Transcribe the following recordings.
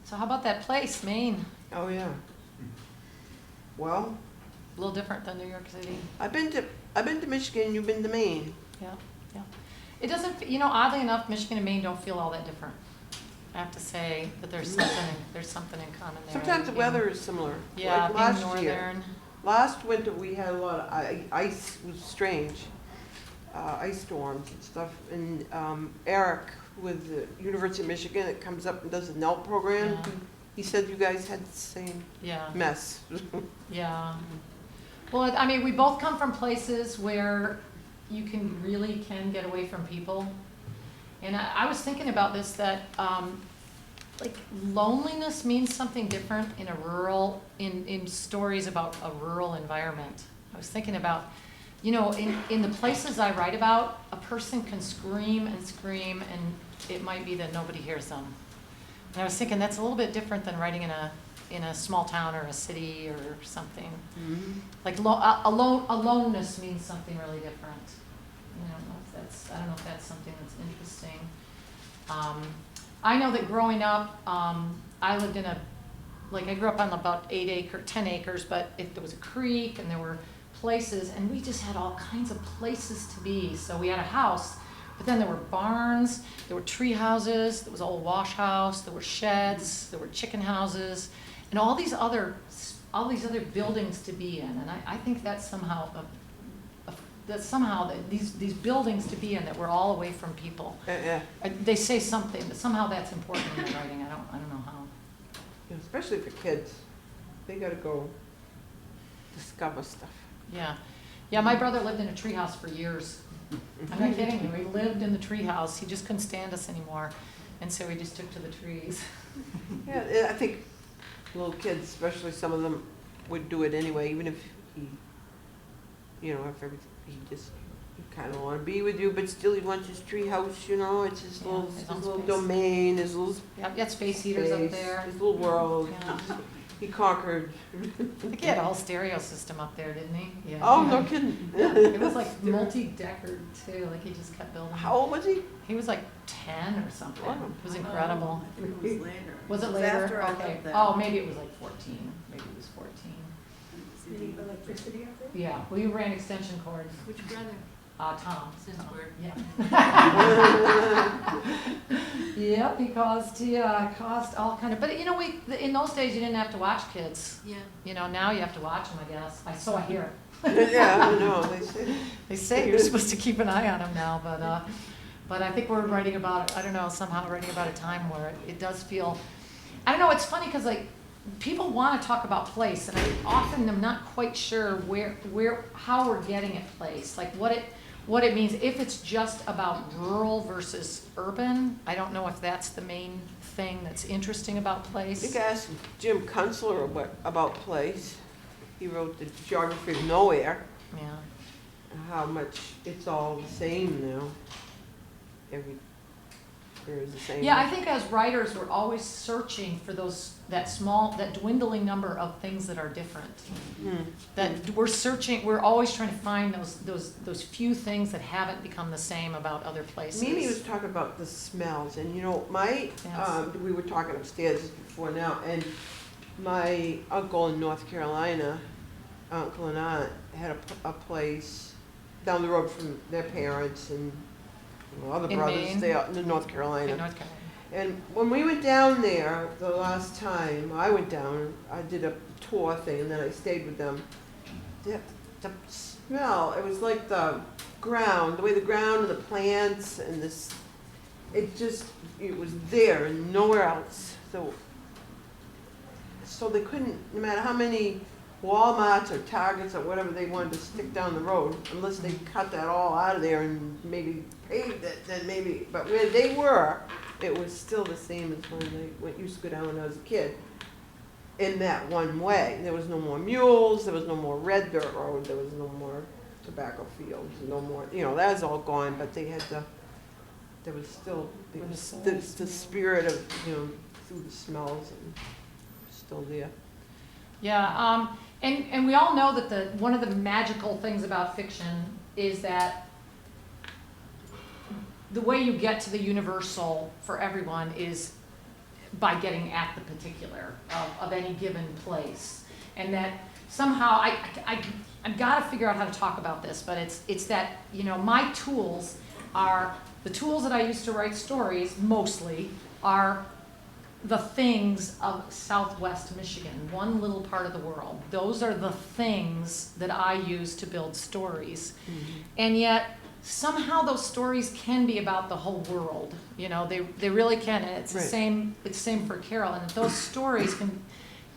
So how about that place, Maine? Oh, yeah. Well, A little different than New York City. I've been to Michigan, you've been to Maine. Yeah, yeah. It doesn't, oddly enough, Michigan and Maine don't feel all that different. I have to say that there's something in common there. Sometimes the weather is similar. Yeah, Like being last northern. year. Last winter, we had a lot of ice. It was strange. Ice storms and stuff. And Eric with the University of Michigan that comes up and does the NELT program, Yeah. he said you guys had the same Yeah. mess. Yeah. Well, I mean, we both come from places where you really can get away from people. And I was thinking about this, that like loneliness means something different in a rural, in stories about a rural environment. I was thinking about, in the places I write about, a person can scream and scream and it might be that nobody hears them. And I was thinking that's a little bit different than writing in a small town or a city or something. Mm-hmm. Like aloneness means something really different. I don't know if that's something that's interesting. I know that growing up, I lived I grew up on about 10 acres, but there was a creek and there were places, and we just had all kinds of places to be. So we had a house, but then there were barns, there were tree houses, there was an old wash house, there were sheds, there were chicken houses, and all these other buildings to be in. And I think that's somehow these buildings to be in that we're all away from people. Yeah. They say something, but somehow that's important in the writing. I don't know how. Yeah, especially for kids. They gotta go discover stuff. Yeah. My brother lived in a treehouse for years. I'm not kidding you. He lived in the treehouse. He just couldn't stand us anymore, and so he just took to the trees. Yeah, I think little kids, especially some of them, would do it anyway, even if he kind of want to be with you, but still he wants his tree house, it's his little domain, his little Yep, got space heaters up there. his little world. Yeah. He conquered. I think he had a whole stereo system up there, didn't he? Yeah. Oh, no kidding. Yeah, it was like multi-decker too. Like he just kept building. How old was he? He was like 10 or something. Wow. It was incredible. I think it was later. Was it It later? after I Okay. lived there. Oh, maybe it was like 14. Maybe it was 14. Did he have electricity up there? Yeah. We ran extension cords. Which brother? Tom. Since Tom. we're- Yeah. Yep. He caused all kind of. But in those days you didn't have to watch kids. Yeah. Now you have to watch them. I guess. I hear. Yeah, I know. They say you're supposed to keep an eye on them now, but I think we're writing about, somehow writing about a time where it does feel, I don't know, it's funny because people want to talk about place, and I often am not quite sure how we're getting at place, like what it means. If it's just about rural versus urban, I don't know if that's the main thing that's interesting about place. You can ask Jim Kunstler about place. He wrote the Geography of Nowhere. Yeah. How much it's all the same now. Everywhere is the same. Yeah, I think as writers, we're always searching for that dwindling number of things that are different. That we're always trying to find those few things that haven't become the same about other places. Mimi was talking about the smells, and we were talking upstairs before now, and my uncle in North Carolina, uncle and aunt, had a place down the road from their parents and other In brothers. Maine? They are in North Carolina. In North Carolina. And when we went down there the last time I went down, I did a tour thing, and then I stayed with them. The smell, it was like the way the ground and the plants and this, it was there and nowhere else. So they couldn't, no matter how many Walmarts or Targets or whatever they wanted to stick down the road, unless they cut that all out of there and maybe paved it, then maybe, but where they were, it was still the same as when I used to go down when I was a kid, in that one way. There was no more mules, there was no more red dirt road, there was no more tobacco fields, no more, that was all gone, but there was still the spirit of, through the smells and still there. Yeah, and we all know that one of the magical things about fiction is that the way you get to the universal for everyone is by getting at the particular of any given place. And that somehow, I've got to figure out how to talk about this, but it's that, you know, my tools are, the tools that I use to write stories mostly are the things of Southwest Michigan, one little part of the world. Those are the things that I use to build stories. Mm-hmm. And yet, somehow those stories can be about the whole world. You know, they really can. And it's right. It's the same for Carolyn. And those stories can,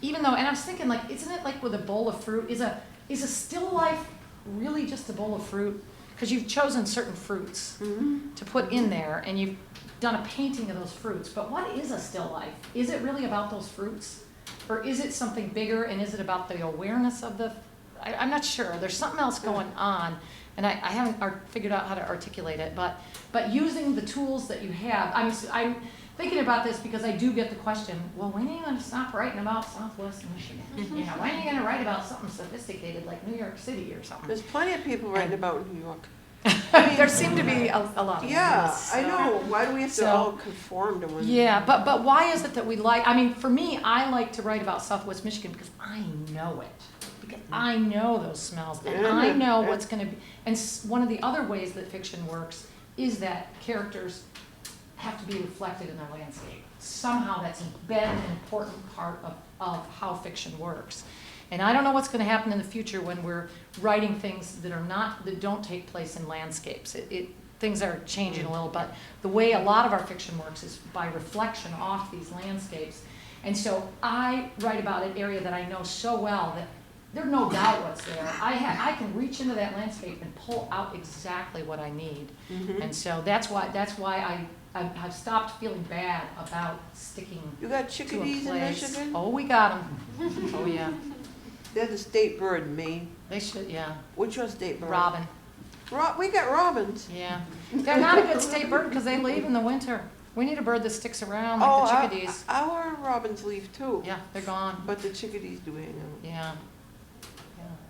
even though, and I was thinking, like, isn't it like with a bowl of fruit? Is a still life really just a bowl of fruit? Because you've chosen certain fruits mm-hmm. to put in there, and you've done a painting of those fruits. But what is a still life? Is it really about those fruits? Or is it something bigger, and is it about the awareness of the, I'm not sure. There's something else going on, and I haven't figured out how to articulate it. But using the tools that you have, I'm thinking about this because I do get the question, well, when are you going to stop writing about Southwest Michigan? You know, when are you going to write about something sophisticated like New York City or something? There's plenty of people writing about New York. There seem to be a lot of yeah, so. I know. Why do we have to all conform to one? Yeah, but why is it that we like, I mean, for me, I like to write about Southwest Michigan because I know it. Because I know those smells, and I know what's going to be. And one of the other ways that fiction works is that characters have to be reflected in their landscape. Somehow that's been an important part of how fiction works. And I don't know what's going to happen in the future when we're writing things that don't take place in landscapes. Things are changing a little, but the way a lot of our fiction works is by reflection off these landscapes. And so I write about an area that I know so well that there's no doubt what's there. I can reach into that landscape and pull out exactly what I need. Mm-hmm. And so that's why I've stopped feeling bad about sticking. You got chickadees in Michigan? Oh, we got them. Oh yeah. They're the state bird in Maine. They should, yeah. What's your state bird? Robin. We got robins. Yeah. They're not a good state bird because they leave in the winter. We need a bird that sticks around like the chickadees. Our robins leave too. Yeah, they're gone. But the chickadees do hang out. Yeah.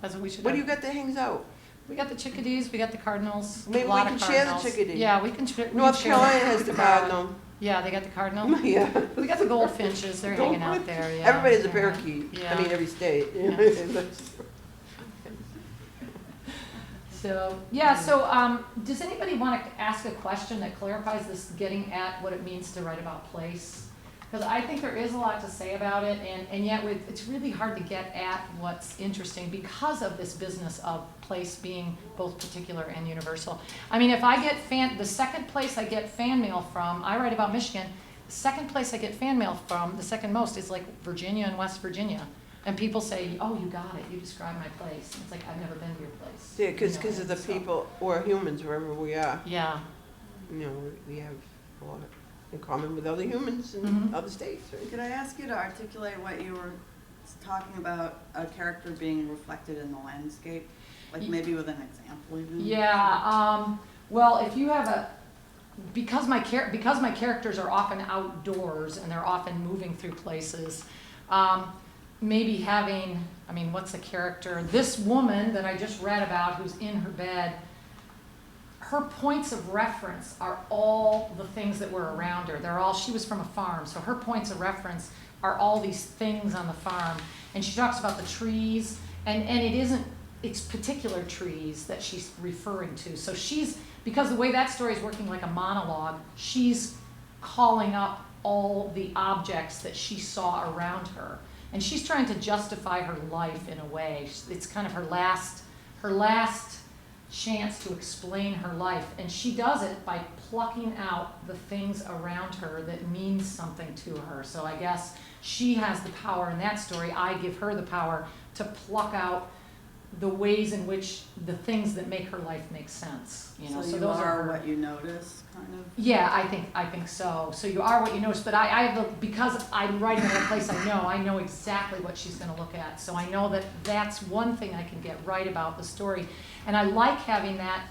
That's what we should What do. do you got that hangs out? We got the chickadees, we got the cardinals. Maybe we can share the chickadees. Yeah, we can share. North Carolina has the cardinal. Yeah, they got the cardinal. Yeah. We got the goldfinches. They're hanging out there. Yeah. Everybody has a parakeet. Yeah. I mean, every state. Yeah. So does anybody want to ask a question that clarifies this, getting at what it means to write about place? Because I think there is a lot to say about it, and yet it's really hard to get at what's interesting because of this business of place being both particular and universal. I mean, if I get the second place I get fan mail from, I write about Michigan, the second place I get fan mail from, the second most, is like Virginia and West Virginia. And people say, oh, you got it, you described my place. It's like, I've never been to your place. Yeah, because of the people, or humans, wherever we are. Yeah. You know, we have a lot in common with other humans in mm-hmm. other states, right? Could I ask you to articulate what you were talking about, a character being reflected in the landscape? Like maybe with an example even? Yeah, well, if you have because my characters are often outdoors and they're often moving through places, maybe having, I mean, what's a character? This woman that I just read about who's in her bed, her points of reference are all the things that were around her. She was from a farm, so her points of reference are all these things on the farm. And she talks about the trees, and it's particular trees that she's referring to. So because the way that story is working like a monologue, she's calling up all the objects that she saw around her. And she's trying to justify her life in a way. It's kind of her last chance to explain her life, and she does it by plucking out the things around her that mean something to her. So I guess she has the power in that story. I give her the power to pluck out the ways in which the things that make her life make sense. You know, so those are what you notice, kind of. Yeah, I think so. So you are what you notice, but I have because I'm writing in a place I know exactly what she's going to look at. So I know that that's one thing I can get right about the story, and I like having that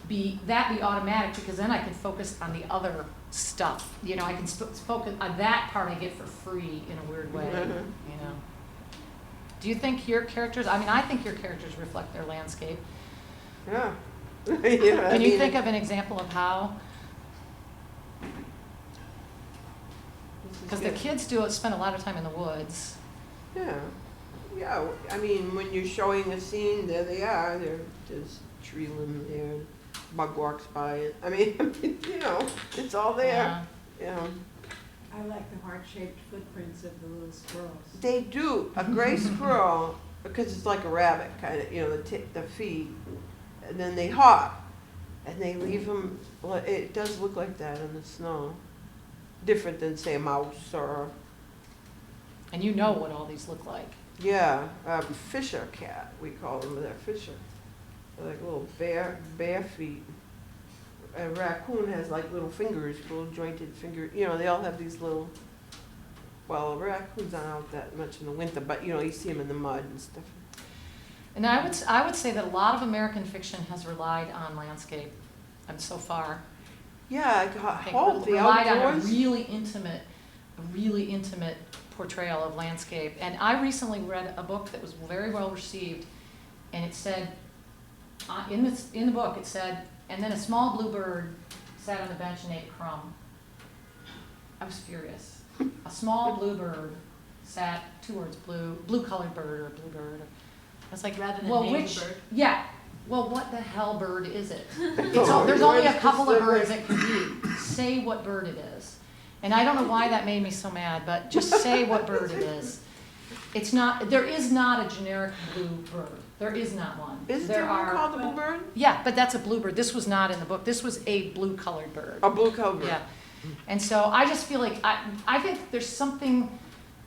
be automatic because then I can focus on the other stuff. You know, I can focus on that part I get for free in a weird way. Mm-hmm. You know. Do you think your characters? I mean, I think your characters reflect their landscape. Yeah. Can you think of an example of how? This Because the kids spend a lot of time in the woods. Yeah, yeah, I mean, when you're showing a scene, there they are, there's tree limb there, bug walks by it, I mean, you know, it's all there, you know. I like the heart-shaped footprints of the little squirrels. They do, a gray squirrel, because it's like a rabbit, kind of, you know, the feet, and then they hop, and they leave them, well, it does look like that in the snow. Different than, say, a mouse or, And you know what all these look like. yeah, fisher cat, we call them, they're fisher. They're like little bare feet. A raccoon has like little fingers, little jointed fingers, you know, they all have these little, well, raccoons aren't out that much in the winter, but you know, you see them in the mud and stuff. And I would say that a lot of American fiction has relied on landscape, and so far. Yeah, I hope the relied on a outdoors. really intimate portrayal of landscape. And I recently read a book that was very well received, and it said, in the book it said, and then a small blue bird sat on the bench and ate a crumb. I was furious. A small blue bird sat, 2 words, blue-colored bird or blue bird. I was like, Rather than well, name the which, bird. yeah. Well, what the hell bird is it? Oh, There's only a yours couple of specific. birds it could be. Say what bird it is. And I don't know why that made me so mad, but just say what bird it is. It's not, there is not a generic blue bird. There is not one. Isn't there one called the bluebird? Yeah, but that's a bluebird. This was not in the book. This was a blue-colored bird. A blue colored bird. Yeah. And so I just feel like, I think there's something,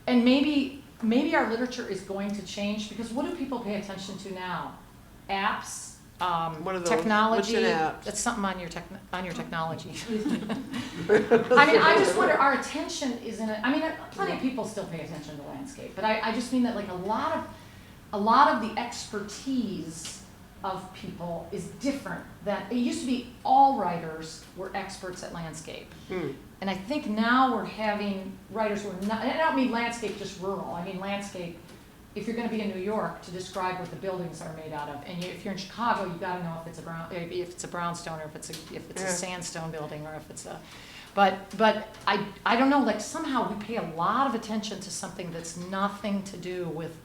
and maybe our literature is going to change, because what do people pay attention to now? Apps, What are those? technology. What's an app? That's something on your technology. I mean, I just wonder, our attention is in it. I mean, plenty of people still pay attention to landscape, but I just mean that like a lot of the expertise of people is different. That it used to be all writers were experts at landscape. And I think now we're having writers who are not, and I don't mean landscape just rural, I mean landscape, if you're gonna be in New York, to describe what the buildings are made out of. And if you're in Chicago, you gotta know if it's a brownstone, or if it's a sandstone building, or if it's a, but I don't know, like somehow we pay a lot of attention to something that's nothing to do with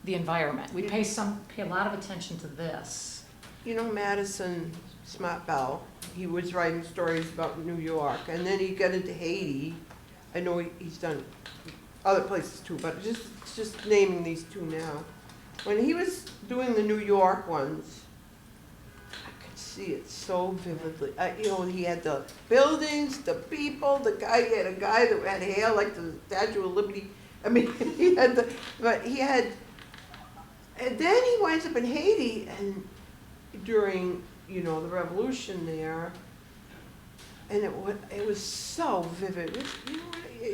the environment. We pay a lot of attention to this. You know, Madison Smart Bell, he was writing stories about New York, and then he got into Haiti. I know he's done other places too, but just naming these two now. When he was doing the New York ones, I could see it so vividly. You know, he had the buildings, the people, he had a guy that had hair like the Statue of Liberty. I mean, and then he winds up in Haiti, and during, you know, the revolution there, and it was so vivid. You know,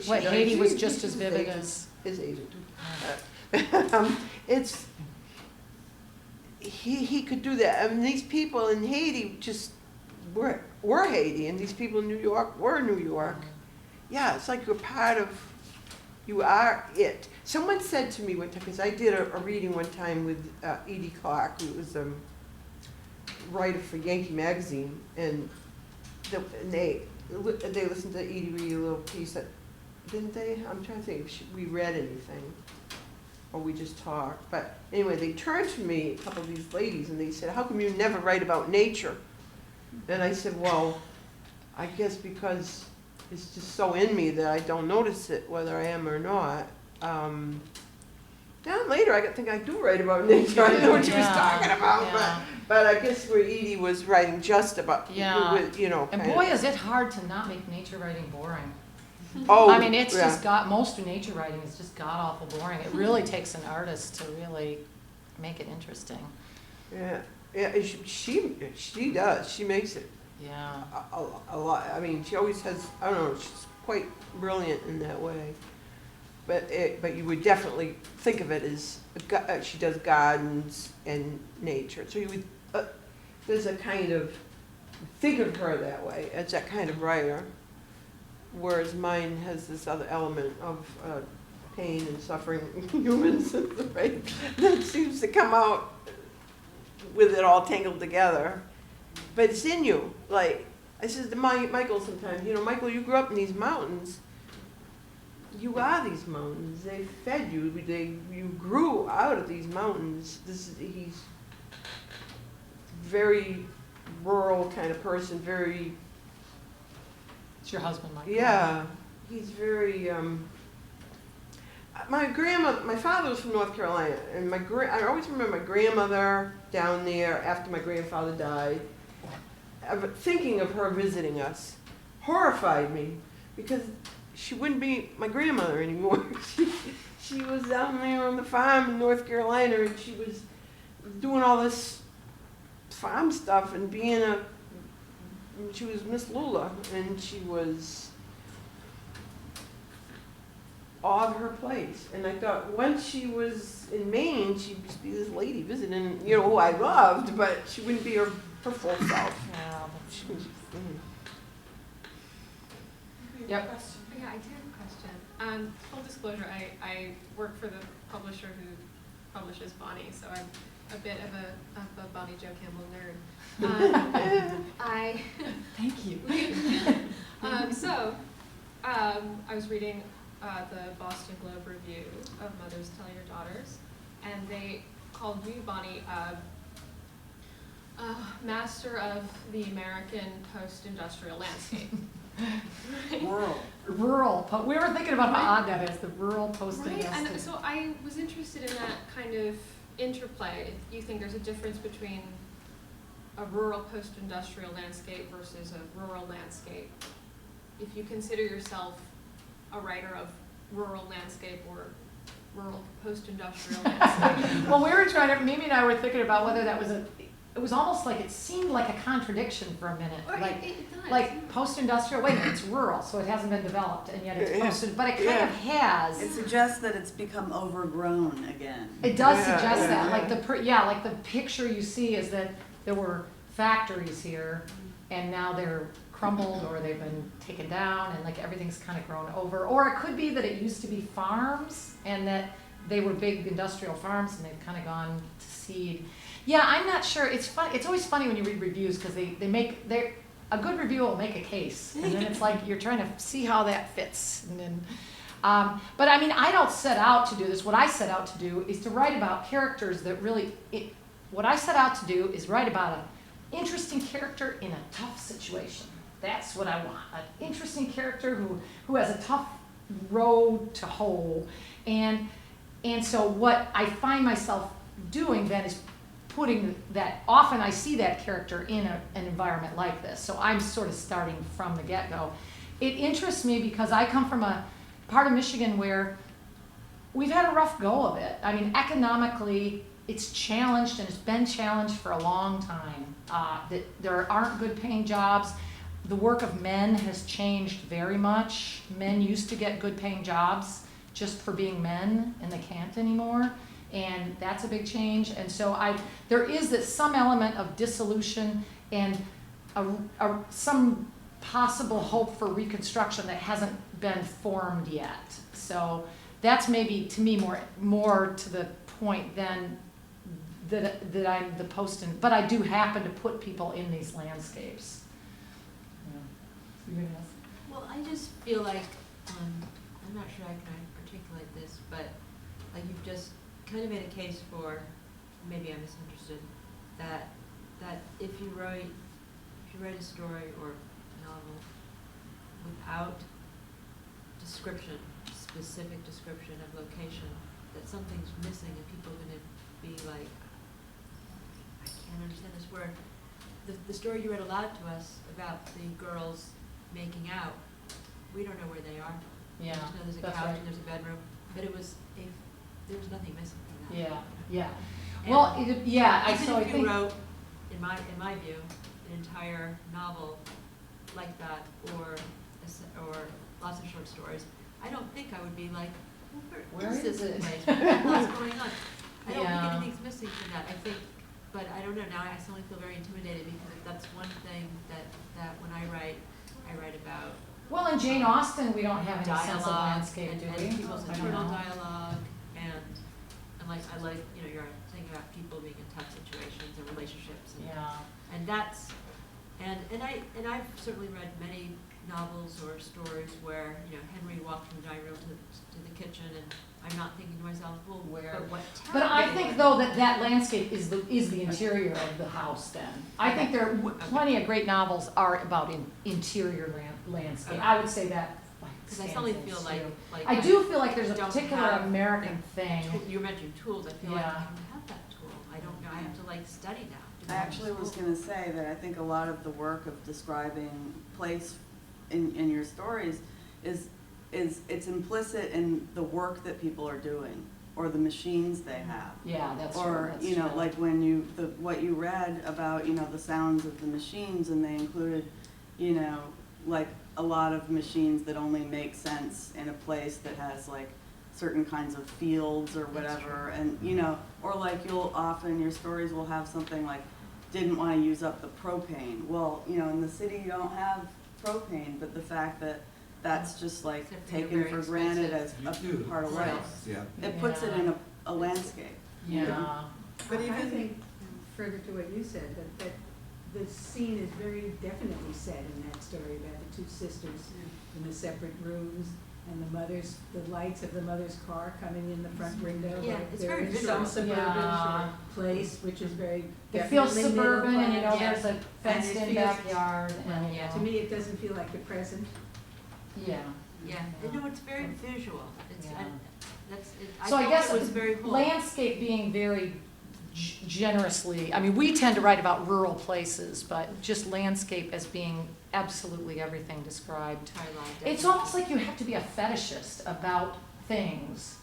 What, Haiti was just as vivid as? His agent. He could do that. I mean, these people in Haiti just were Haiti, and these people in New York were New York. Yeah, it's like you are it. Someone said to me one time, because I did a reading one time with Edie Clark, who was a writer for Yankee Magazine, and they listened to Edie read a little piece, didn't they? I'm trying to think if we read anything, or we just talked. But anyway, they turned to me, a couple of these ladies, and they said, "How come you never write about nature?" And I said, "Well, I guess because it's just so in me that I don't notice it, whether I am or not." Then later, I think I do write about nature. I know what she was talking about, Yeah. but I guess where Edie was writing just about, you know. And boy, is it hard to not make nature writing boring. Oh, I mean, it's yeah. just most nature writing is just god awful boring. It really takes an artist to really make it interesting. Yeah, she does. She makes it Yeah. a lot. I mean, she always has. I don't know. She's quite brilliant in that way. But you would definitely think of it as she does gardens and nature. So you would there's a kind of think of her that way as that kind of writer. Whereas mine has this other element of pain and suffering humans, right? That seems to come out with it all tangled together. But it's in you. Like, I said to Michael sometimes, you know, Michael, you grew up in these mountains. you are these mountains. They fed you. You grew out of these mountains. He's very rural kind of person. Very. It's your husband, Mike. Yeah, he's very. My father was from North Carolina, and I always remember my grandmother down there after my grandfather died. Thinking of her visiting us horrified me because she wouldn't be my grandmother anymore. She was down there on the farm in North Carolina, and she was doing all this farm stuff and she was Miss Lula, and she was of her place. And I thought once she was in Maine, she'd just be this lady visiting, who I loved, but she wouldn't be her full self. Yeah. She was, Yep. Yeah, I do have a question. Full disclosure, I work for the publisher who publishes Bonnie, so I'm a bit of a Bonnie Jo Campbell nerd. Thank you. I was reading the Boston Globe review of Mothers Tell Your Daughters, and they called you, Bonnie, master of the American post-industrial landscape. Rural. We were thinking about how odd that is, the rural post-industrial. Right, and so I was interested in that kind of interplay. If you think there's a difference between a rural post-industrial landscape versus a rural landscape, if you consider yourself a writer of rural landscape or rural post-industrial landscape. Well, Mimi and I were thinking about whether that was it was almost like it seemed like a contradiction for a minute. Or Like, it does. like post-industrial, wait a minute, it's rural, so it hasn't been developed, and yet it's Yeah. posted, but it kind Yeah. of has. It suggests that it's become overgrown again. It does Yeah, suggest yeah, that, yeah. like the picture you see is that there were factories here, and now they're crumbled or they've been taken down, and like everything's kind of grown over. Or it could be that it used to be farms, and that they were big industrial farms, and they've kind of gone to seed. Yeah, I'm not sure. It's fun. It's always funny when you read reviews because a good review will make a case, and then it's like you're trying to see how that fits, and then. But I mean, I don't set out to do this. What I set out to do is to write about characters that really. What I set out to do is write about an interesting character in a tough situation. That's what I want. An interesting character who has a tough road to hoe, and so what I find myself doing then is putting that. Often I see that character in an environment like this, so I'm sort of starting from the get-go. It interests me because I come from a part of Michigan where we've had a rough go of it. I mean, economically, it's challenged, and it's been challenged for a long time. That there aren't good paying jobs. The work of men has changed very much. Men used to get good paying jobs just for being men, and they can't anymore. And that's a big change. And so there is some element of dissolution and some possible hope for reconstruction that hasn't been formed yet. So that's maybe, to me, more to the point than that I'm the but I do happen to put people in these landscapes. Yeah. Well, I just feel like, I'm not sure I can articulate this, but like you've just kind of made a case for, maybe I'm misunderstood, that if you write a story or a novel without specific description of location, that something's missing and people are going to be like, I can't understand this. Where the story you read aloud to us about the girls making out, we don't know where they are. Yeah, We just know there's a that's couch right. and there's a bedroom, but there was nothing missing from that. Yeah. And Well, I even so I if you think. wrote, in my view, an entire novel like that, or lots of short stories, I don't think I would be like, well, where is this it? place? What's going on? I don't Yeah. think anything's missing from that. I think, but I don't know. Now I suddenly feel very intimidated because that's one thing that when I write about Well, in Jane Austen, we don't have any sense of dialogue landscape, and, do and we? people's I don't internal know. dialogue and like I like you're thinking about people being in tough situations and relationships and Yeah. and that's and I've certainly read many novels or stories where, you know, Henry walked from the dining room to the kitchen, and I'm not thinking to myself, well, where, what town? But I did think they though that landscape is the interior of the house then. I think there are plenty of great novels are about interior landscape. Okay. I would say that like Because I suddenly feel stands like, too. I do feel like there's a don't particular have American thing. You mentioned tools, I feel like I Yeah. don't have that tool. I don't know, I have to like study now. I actually was gonna say that I think a lot of the work of describing place in your stories is it's implicit in the work that people are doing, or the machines they have. Yeah, that's true. Or, That's you know, true. like when what you read about, you know, the sounds of the machines, and they included, you know, like a lot of machines that only make sense in a place that has like certain kinds of fields or whatever, and, you know, or like your stories will have something like, didn't wanna use up the propane. Well, you know, in the city you don't have propane, but the fact that that's just like Except for your taken very for granted as expensive- You do. a part of Right. life. Yeah. It puts it Yeah. in a landscape. Yeah. But I think, further to what you said, that the scene is very definitely set in that story about the two sisters in the separate rooms, and the lights of the mother's car coming in the front window. Yeah, like it's they're very in visual. some suburban Yeah. place, which is very It feels definitely middle suburban and, you know, class. there's a fenced in feels- backyard and, you Yeah. To know, me, it doesn't feel like the present. yeah. Yeah, no, it's very visual. It's, Yeah. I So I felt guess it was very whole. landscape being very generously, I mean, we tend to write about rural places, but just landscape as being absolutely everything described. It's almost like you have to be a fetishist about things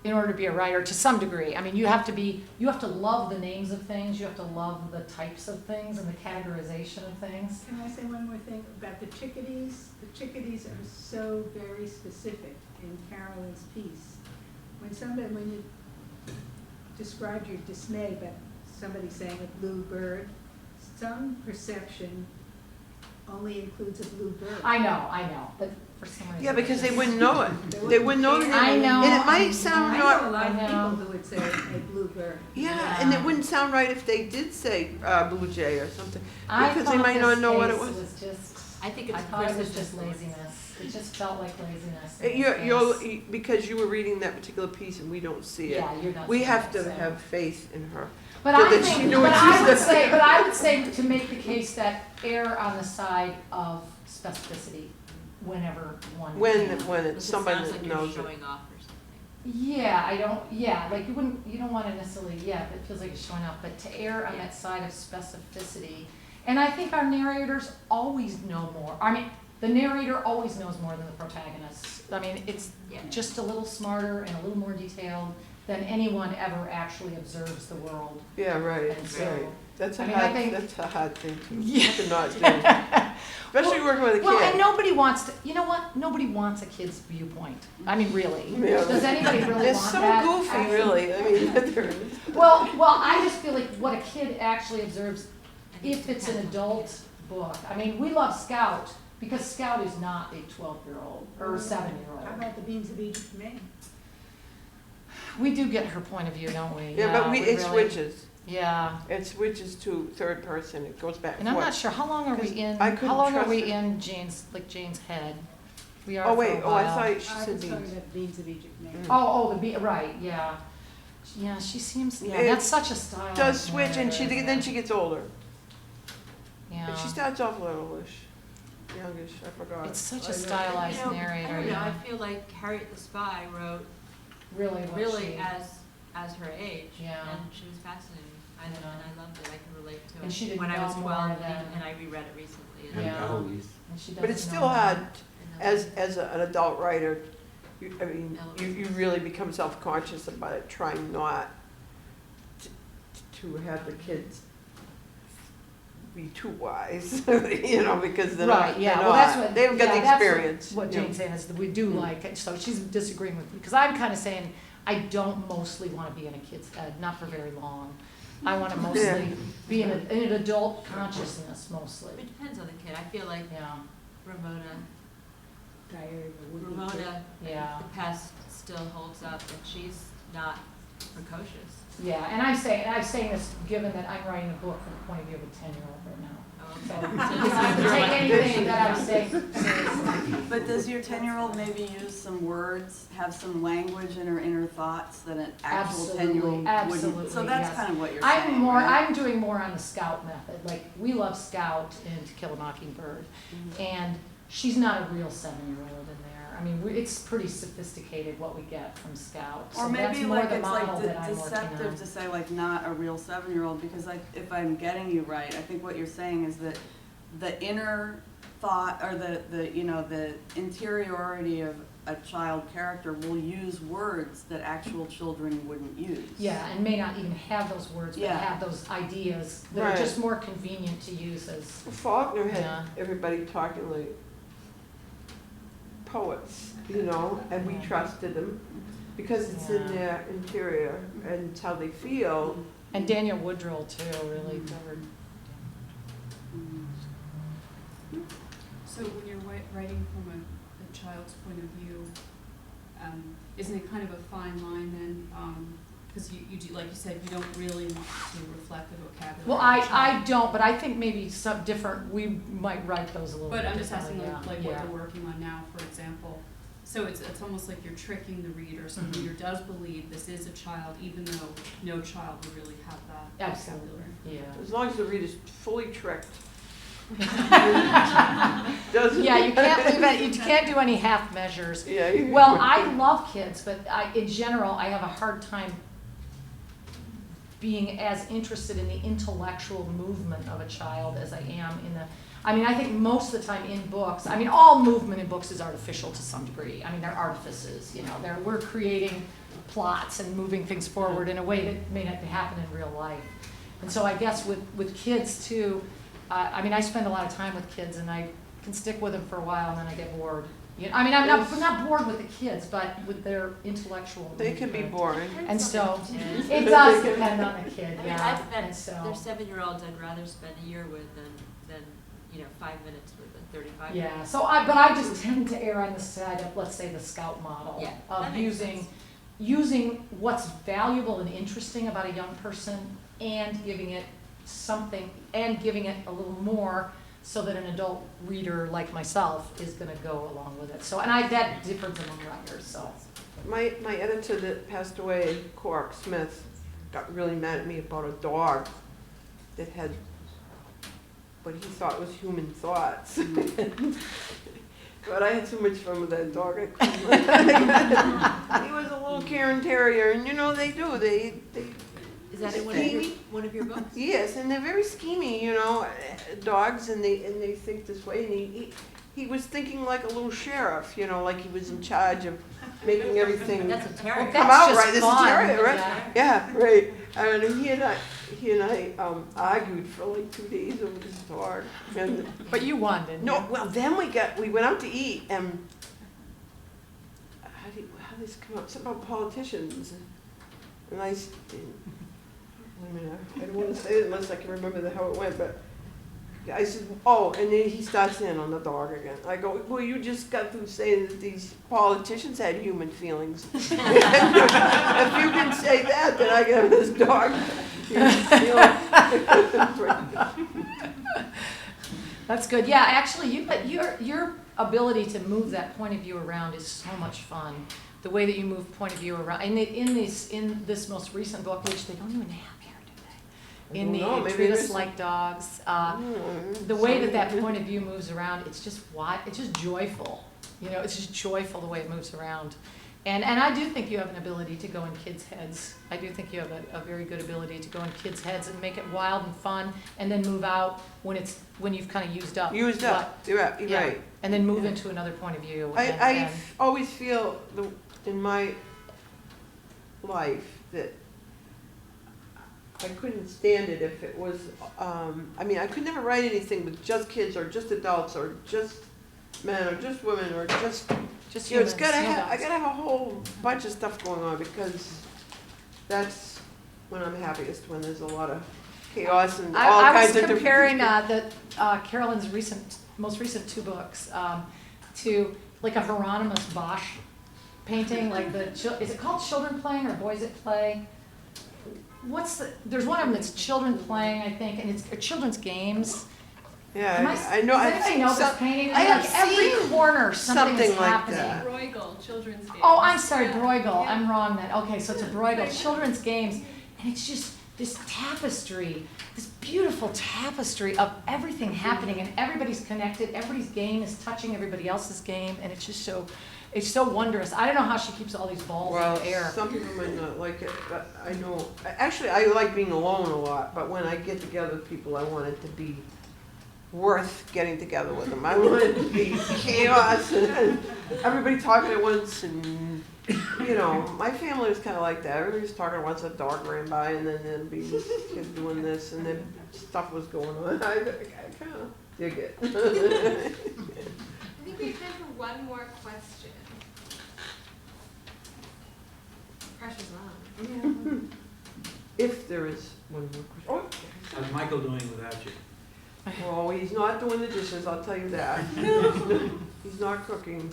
in order to be a writer to some degree. I mean, you have to love the names of things, you have to love the types of things and the categorization of things. Can I say one more thing about the chickadees? The chickadees are so very specific in Carolyn's piece. When you described your dismay about somebody saying a blue bird, some perception only includes a blue bird. I know, but for some reason. Yeah, because they it's wouldn't know it. They wouldn't know the name. I know. And it might sound I not, know a lot of I know. people who would say a blue bird. yeah, and it wouldn't sound right if they did say blue jay or something. I Because they thought might not this know what it case was. just, I think I it's thought it was Christmas just influence. laziness. It just felt like laziness. in You're, this case. because you were reading that particular piece and we don't see it. Yeah, you're not. We seeing have it, to so. have faith in her. But so I that she think, knew but what I she would said. say, but I would say to make the case that err on the side of specificity whenever one can. When Because it's it somebody sounds that like you're knows it. showing off or something. Yeah, like you don't want to necessarily, yeah, it feels like it's showing up, but to err on Yeah. that side of specificity. And I think our narrators always know more. I mean, the narrator always knows more than the protagonist. I mean, it's Yeah. just a little smarter and a little more detailed than anyone ever actually observes the world. Yeah, right, And so, right. That's I mean, I think- that's a hard thing Yeah. to not do. Especially working with a kid. Well, and nobody wants to, you know what? Nobody wants a kid's viewpoint. I mean, really. Yeah. Does anybody really They're want so that? goofy, Actually- really. I mean, they're, Well, I just feel like what a kid actually observes, I think if it's an depends on the adult kid. book. I mean, we love Scout because Scout is not a 12-year-old or a How 7-year-old. about the Beans of Egypt men? We do get her point of view, don't we? yeah, but it really- switches. Yeah, It switches to third person. It goes back and and I'm forth. not sure, how long are we 'Cause in, I couldn't how long are trust we it. in Jane's head? We are Oh, for a wait, oh, I while. thought she I said was talking beans. about the Beans of Egypt men. Mm. Oh, right, yeah. Yeah, she seems, yeah, It that's such a style. Does switch, and then she gets older. Yeah. And she starts off littleish, youngish, I forgot. It's such I a know. stylized You know, narrator, I don't know, yeah. I feel like Harriet the Spy wrote Really, what really she, as her age. Yeah. And she was fascinating. Yeah. And I loved it, I can relate to it. And she didn't When I was know 12, more than- and I reread it recently. And Yeah. Eloise. and she But it's doesn't still know hard, And as an adult writer, I mean, Eloise. you really become self-conscious about it, trying not to have the kids be too wise, you know, because they're not, Right, yeah, they're well, that's not- what. they haven't got yeah, the that's experience. What you know. Jane's saying is that we do Mm. like it, so she's disagreeing with me, because I'm kind of saying, I don't mostly want to be in a kid's head, not for very long. I want to mostly be in an adult consciousness, mostly, It depends on the kid. I feel like yeah, Ramona, Diary of a Would-Be Kid. Ramona, yeah. the past still holds up, and she's not precocious. Yeah, and I'm saying this given that I'm writing a book from the point of view of a 10-year-old right now. So you have to take anything that I'm saying seriously. But does your 10-year-old maybe use some words, have some language in her inner thoughts that an actual 10-year-old Absolutely, wouldn't? So that's yes. kind of what you're saying, I'm doing more on the Scout method. Like, we love Scout in To Kill a Mockingbird, and she's not a real 7-year-old in there. I mean, it's pretty sophisticated what we get from Scout. Or So that's maybe more like the it's model like that I'm working on. deceptive to say like not a real 7-year-old, because like if I'm getting you right, I think what you're saying is that the inner thought or the you know the interiority of a child character will use words that actual children wouldn't use. Yeah, and may not even have those words, but Yeah. have those ideas that Right. are just more convenient to use as. Faulkner had Yeah. everybody talking like poets, you know, and we Yeah. trusted them because it's in Yeah. their interior and it's how they feel. And Daniel Woodrow too, really covered. So when you're writing from a child's point of view, isn't it kind of a fine line then? Because you do, like you said, you don't really want to reflect the vocabulary. Well, of the I child. don't, but I think maybe some different, we might write those a little bit But I'm just asking differently, like yeah, what yeah. you're working on now, for example. So it's almost like you're tricking the reader, so the Mhm. reader does believe this is a child, even though no child would really have that Absolutely, vocabulary. yeah. As long as the reader's fully tricked. Doesn't Yeah, you can't leave it, you can't do any half measures. Yeah. Well, I love kids, but in general, I have a hard time being as interested in the intellectual movement of a child as I am in the, I mean, I think most of the time in books, I mean, all movement in books is artificial to some degree. I mean, they're artifices, you know, we're creating plots and moving things forward in a way that may not happen in real life. And so I guess with kids too, I mean, I spend a lot of time with kids and I can stick with them for a while and then I get bored. You know, I mean, I'm not bored with the kids, but with their intellectual They can be movement. boring. And so, And it does depend on the kid, I mean, yeah, I've met, and so. there's 7-year-olds I'd rather spend a year with than 5 minutes with a 35-year-old. Yeah, so I just tend to err on the side of, let's say, the Scout model. Yeah, that Of makes sense. using what's valuable and interesting about a young person and giving it something, and giving it a little more so that an adult reader like myself is gonna go along with it. So, and that differs among writers, so. My editor that passed away, Cork Smith, got really mad at me about a dog that had what he thought was human thoughts. But I had so much fun with that dog. I couldn't. He was a little Karen Terrier, and you know they do. They Is that in one of your books? yes, and they're very schemy, you know, dogs, and they think this way. And he was thinking like a little sheriff, you know, like he was in charge of making everything That's a terrier. come That's out just right. This is fun, terrier, right? yeah. Yeah, right. And he and I argued for like 2 days over this dog. And But you won, didn't you? no, well then we went out to eat, and how did this come up? Something about politicians. And I wait a minute, I don't want to say it unless I can remember how it went, but I said, oh, and then he starts in on the dog again. I go, well, you just got through saying that these politicians had human feelings. If you can say that, then I can have this dog. That's good. Yeah, actually, but your ability to move that point of view around is so much fun. The way that you move point of view around, and in this most recent book, which they don't even have here, do they? In No, the maybe Treat Us there's- Like Dogs, the way that point of view moves around, it's just joyful. You know, it's just joyful the way it moves around. And I do think you have an ability to go in kids' heads. I do think you have a very good ability to go in kids' heads and make it wild and fun, and then move out when you've kind of used up. Used up. You're right. You're Yeah, right. and then move Yeah. into another point of view. I always feel in my life that I couldn't stand it if it was, I mean, I could never write anything with just kids or just adults or just men or just women or just, just you know, it's humans, gotta no have, I dogs. gotta have a whole bunch of stuff going on because that's when I'm happiest, when there's a lot of chaos and all I kinds was of different. comparing Carolyn's most recent 2 books to like a Hieronymus Bosch painting, like is it called Children Playing or Boys at Play? There's one of them that's children playing, I think, and it's children's games. Yeah, Am I know, Does I've anybody seen know some, this painting? I have Like every seen corner, something is something like happening. that. Bruegel, children's games. Oh, I'm sorry, Yeah. Bruegel. Yeah. I'm wrong then. Okay, so it's a Bruegel, children's games, and it's just this tapestry, this beautiful tapestry of everything happening, and everybody's connected. Everybody's game is touching everybody else's game, and it's just it's so wondrous. I don't know how she keeps all these balls Well, in the air. some people might not like it, but I know, actually, I like being alone a lot, but when I get together with people, I want it to be worth getting together with them. I want it to be chaos and everybody talking at once and, you know, my family is kind of like that. Everybody's talking at once, a dog ran by and then there'd be this kid doing this and then stuff was going on. I kind of dig it. I think we have time for one more question. Pressure's on. If there is one more question. How's Michael doing without you? Oh, he's not doing the dishes, I'll tell you that. He's not cooking.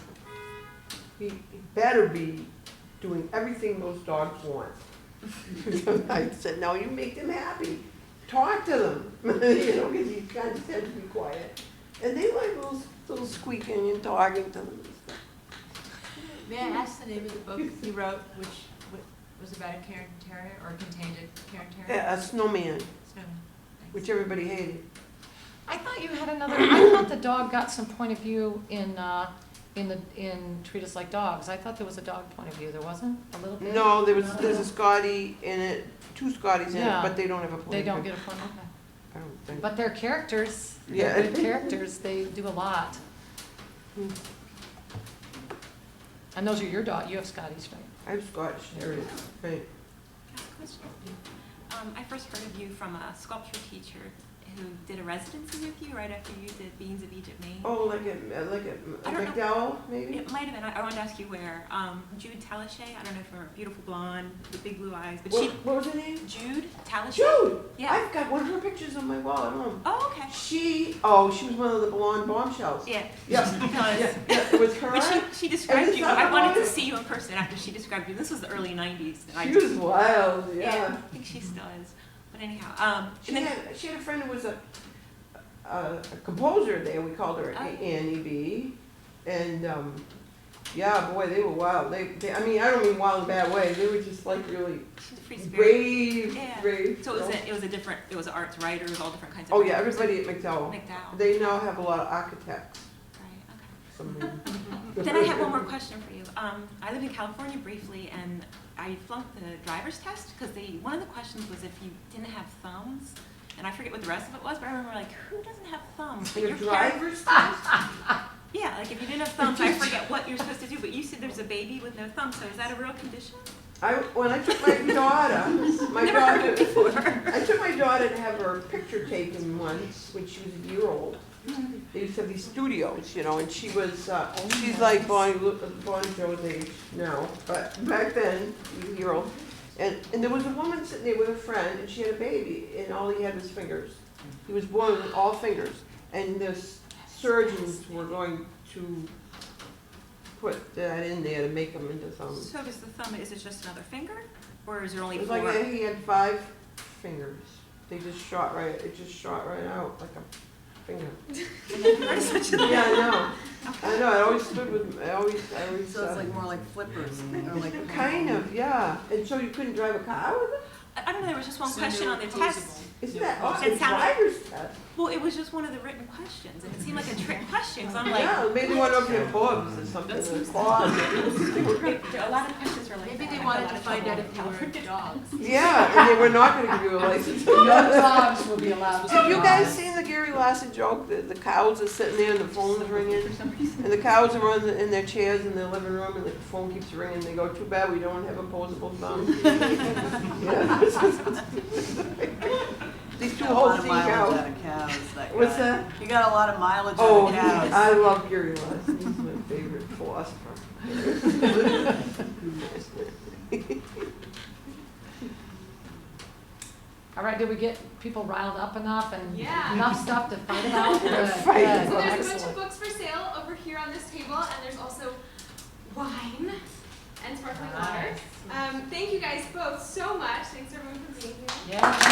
He better be doing everything those dogs want. I said, no, you make them happy. Talk to them, you know, because you kind of tend to be quiet. And they like little squeaking and talking to them and stuff. May I ask the name of the book you wrote, which was about a Cairn Terrier, or contained a Cairn Terrier? Yeah, a snowman, Snowman. Thanks. which everybody hated. I thought you had another. I thought the dog got some point of view in Treat Us Like Dogs. I thought there was a dog point of view. There wasn't a little bit. No, there's a Scotty in it, two Scotties in Yeah. it, but they don't have a point. They don't get a point. Okay. I don't think. But they're characters. Yeah. They're good characters. They do a lot. And those are your dog. You have Scotties, right? I have Scottish Terriers, right. Question. I first heard of you from a sculpture teacher who did a residency with you right after you did Beings of Egypt, Maine. Oh, like a I don't know. McDowell, maybe? It might have been. I wanted to ask you where. Jude Talichet. I don't know if you're a beautiful blonde with big blue eyes, but What was her name? Jude Talichet. Jude! Yeah. I've got one of her pictures on my wall at home. Oh, okay. She was one of the blonde bombshells. Yeah. Yeah. Because Yeah, it was her. but she described it's you. not I wanted to about- see you in person after she described you. This was the early '90s. And She was wild, yeah. I think she still is. But anyhow, She had a friend who was a composer there. We called her Oh. Annie B. And yeah, boy, they were wild. They I mean, I don't mean wild in a bad way. They were just like really she's a free spirit. brave, Yeah. brave. So it girls. was a different. It was arts writers, all different kinds of. Oh yeah, writers. everybody at McDowell. McDowell. They now have a lot of architects. Right. Okay. Some of them. Then I have one more question for you. I lived in California briefly, and I flunked the driver's test because one of the questions was if you didn't have thumbs, and I forget what the rest of it was, but I remember like, who doesn't have thumbs? But Your your parents- driver's test? Yeah, like if you didn't have thumbs, I forget what you're supposed to do. But you said there's a baby with no thumbs, so is that a real condition? When I took my daughter, Never heard of it before. I took my daughter to have her picture taken once when she was a year old. They used to have these studios, you know, and she was, she's like Bonnie Jo's age now, but back then, she was a year old. And there was a woman sitting there with a friend, and she had a baby, and all he had was fingers. He was born with all fingers, and the surgeons were going to put that in there to make him into thumbs. So does the thumb, is it just another finger, or is there only It was 4? like he had 5 fingers. It just shot right out like a finger. Yeah, I know. I know, I always stood with, I always. So it's like more like flippers, or like. Kind of, yeah. And so you couldn't drive a car with it? I don't know, there was just one question on the test. Isn't that odd? It It's sounded- driver's test. Well, it was just one of the written questions, and it seemed like a trick question, so I'm like, Yeah, maybe one of your bugs or something in the closet. a lot of questions were like Maybe that. they I wanted got to a lot of find out trouble if you were with dogs. Yeah, and they were not gonna give you a license. No dogs will be allowed. Have you guys seen the Gary Larson joke? The cows are sitting there and the phone's ringing? And the cows are in their chairs in their living room and the phone keeps ringing. They go, too bad we don't have opposable thumbs. Yeah. These two You got a lot of Holstein mileage cows. out of cows, that What's guy. that? You got a lot of mileage Oh, out of cows. I love Gary Larson. He's my favorite philosopher. All right, did we get people riled up enough and Yeah. enough stuff to fight about? Good, Fight good, So there's a bunch of excellent. books for sale over here on this table, and there's also wine. and sparkling water. Nice. Thank you guys both so much. Thanks everyone for being here. Yeah.